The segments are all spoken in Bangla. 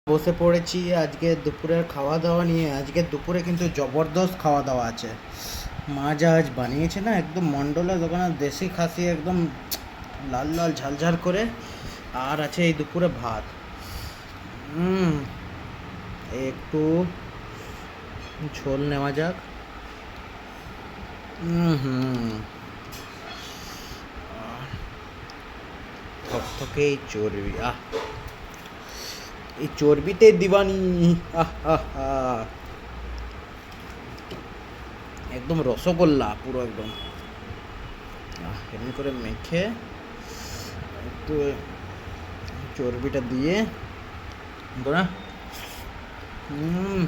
বসে পড়েছি আজকে দুপুরের খাওয়া দাওয়া নিয়ে। আজকে দুপুরে কিন্তু জবরদস্ত খাওয়া দাওয়া আছে। মা যা আজ বানিয়েছে না, একদম মন্ডলের দোকানের দেশি খাসি, একদম লাল লাল ঝালঝাল করে। আর আছে এই দুপুরে ভাত। হুম, একটু ঝোল নেওয়া যাক। হুম, থকথকে এই চর্বি, এই চর্বিতে দিবানি। আহ আহ আহ একদম রসগোল্লা পুরো একদম। এমনি করে মেখে একটু চর্বিটা দিয়ে না। হুম,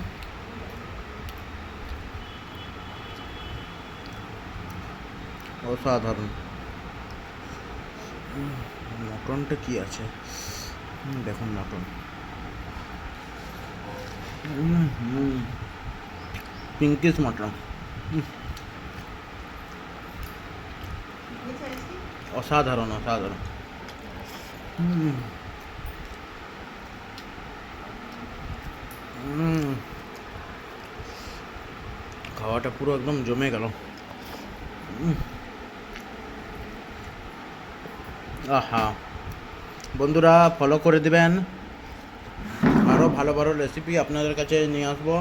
অসাধারণ। মটনটা কি আছে, দেখুন মটন। Pinkish mutton. অসাধারণ অসাধারণ। হুম, হুম, খাওয়াটা পুরো একদম জমে গেল। আহা, বন্ধুরা ফলো করে দিবেন, আরও ভালো ভালো রেসিপি আপনাদের কাছে নিয়ে আসবো।